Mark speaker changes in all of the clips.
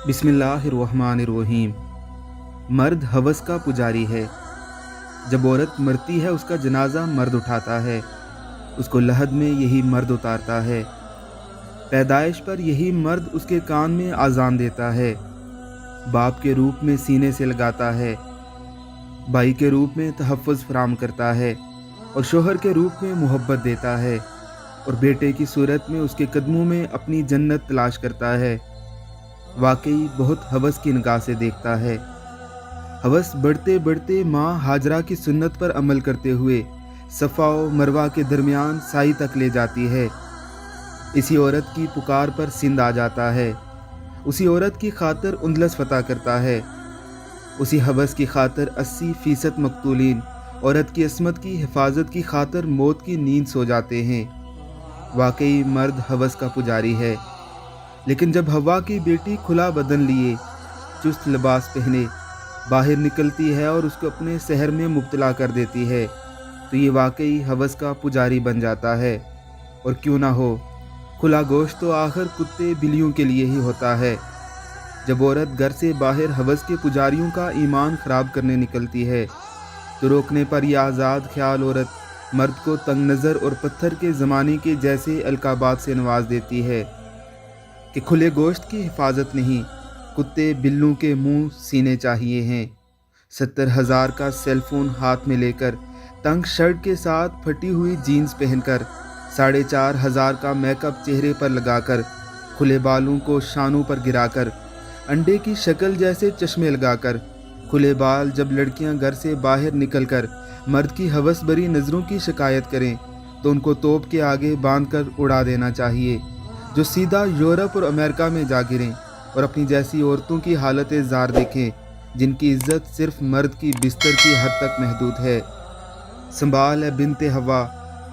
Speaker 1: बिस्मिल्लाहिर्रहमानिर्रहीम। मर्द हवस का पुजारी है। जब औरत मरती है उसका जनाजा मर्द उठाता है, उसको लहद में यही मर्द उतारता है। पैदाइश पर यही मर्द उसके कान में आज़ान देता है, बाप के रूप में सीने से लगाता है, भाई के रूप में तहफ़्फ़ुज़ फराहम करता है और शोहर के रूप में मोहब्बत देता है और बेटे की सूरत में उसके कदमों में अपनी जन्नत तलाश करता है। वाकई बहुत हवस की निगाह से देखता है। हवस बढ़ते बढ़ते माँ हाजरा की सुन्नत पर अमल करते हुए सफ़ा और मरवा के दरमियान साई तक ले जाती है। इसी औरत की पुकार पर सिंध आ जाता है, उसी औरत की खातिर उंदलस फतह करता है। उसी हवस की खातिर 80% मकतूलीन औरत की अस्मत की हिफाजत की खातिर मौत की नींद सो जाते हैं। वाकई मर्द हवस का पुजारी है। लेकिन जब हवा की बेटी खुला बदन लिए, चुस्त लिबास पहने बाहर निकलती है और उसको अपने शहर में मुब्तला कर देती है, तो ये वाकई हवस का पुजारी बन जाता है। और क्यों ना हो, खुला गोश्त तो आखिर कुत्ते बिल्लियों के लिए ही होता है। जब औरत घर से बाहर हवस के पुजारियों का ईमान ख़राब करने निकलती है, तो रोकने पर यह आज़ाद ख्याल औरत मर्द को तंग नज़र और पत्थर के ज़माने के जैसे अलकाबात से नवाज देती है कि खुले गोश्त की हिफाजत नहीं, कुत्ते बिल्लों के मुंह सीने चाहिए हैं। 70,000 का सेलफोन हाथ में लेकर, तंग शर्ट के साथ फटी हुई जीन्स पहनकर, 4,500 का मेकअप चेहरे पर लगाकर, खुले बालों को शानों पर गिराकर, अंडे की शक्ल जैसे चश्मे लगाकर, खुले बाल जब लड़कियां घर से बाहर निकलकर मर्द की हवस भरी नज़रों की शिकायत करें, तो उनको तोप के आगे बांधकर उड़ा देना चाहिए, जो सीधा यूरोप और अमेरिका में जा गिरें और अपनी जैसी औरतों की हालत ज़ार देखें, जिनकी इज्जत सिर्फ मर्द की बिस्तर की हद तक महदूद है। संभाल है बिनते हवा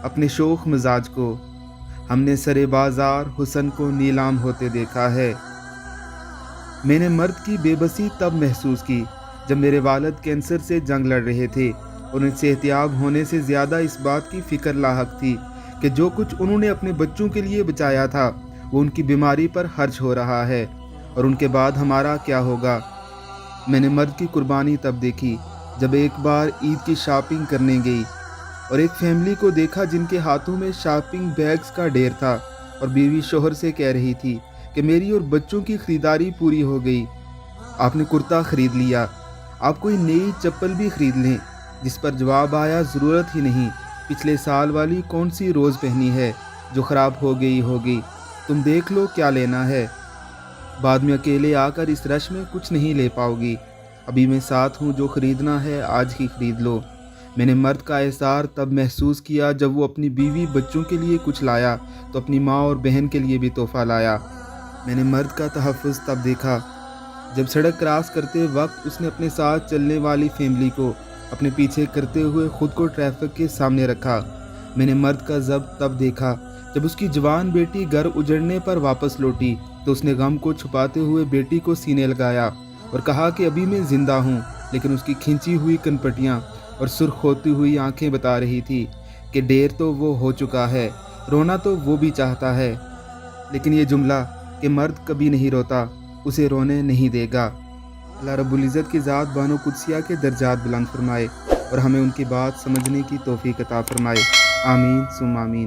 Speaker 1: अपने शोख मिजाज को, हमने सरे बाजार हुसन को नीलाम होते देखा है। मैंने मर्द की बेबसी तब महसूस की जब मेरे वालिद कैंसर से जंग लड़ रहे थे और उन्हें सेहतियाब होने से ज़्यादा इस बात की फ़िक्र लाहक थी कि जो कुछ उन्होंने अपने बच्चों के लिए बचाया था वो उनकी बीमारी पर खर्च हो रहा है, और उनके बाद हमारा क्या होगा। मैंने मर्द की कुर्बानी तब देखी जब एक बार ईद की शॉपिंग करने गई और एक फैमिली को देखा जिनके हाथों में शॉपिंग बैग्स का ढेर था, और बीवी शोहर से कह रही थी कि मेरी और बच्चों की ख़रीदारी पूरी हो गई, आपने कुर्ता ख़रीद लिया, आप कोई नई चप्पल भी ख़रीद लें। जिस पर जवाब आया, ज़रूरत ही नहीं, पिछले साल वाली कौन सी रोज़ पहनी है जो ख़राब हो गई होगी, तुम देख लो क्या लेना है। बाद में अकेले आकर इस रश में कुछ नहीं ले पाओगी, अभी मैं साथ हूँ, जो ख़रीदना है आज ही ख़रीद लो। मैंने मर्द का एहसार तब महसूस किया जब वो अपनी बीवी बच्चों के लिए कुछ लाया तो अपनी माँ और बहन के लिए भी तोहफ़ा लाया। मैंने मर्द का तहफ़्फ़ुज़ तब देखा जब सड़क क्रॉस करते वक्त उसने अपने साथ चलने वाली फैमिली को अपने पीछे करते हुए ख़ुद को ट्रैफिक के सामने रखा। मैंने मर्द का ज़ब्त तब देखा जब उसकी जवान बेटी घर उजड़ने पर वापस लौटी तो उसने गम को छुपाते हुए बेटी को सीने लगाया और कहा कि अभी मैं ज़िंदा हूँ, लेकिन उसकी खींची हुई कनपटियाँ और सुर्ख होती हुई आंखें बता रही थी कि ढेर तो वो हो चुका है, रोना तो वो भी चाहता है, लेकिन ये जुमला कि मर्द कभी नहीं रोता उसे रोने नहीं देगा। अल्लाह रब्बुल इज़्ज़त की ज़ात बानो कुदसिया के दर्जात बुलंद फरमाए और हमें उनकी बात समझने की तौफीक अता फरमाए। आमीन सुम्मा आमीन।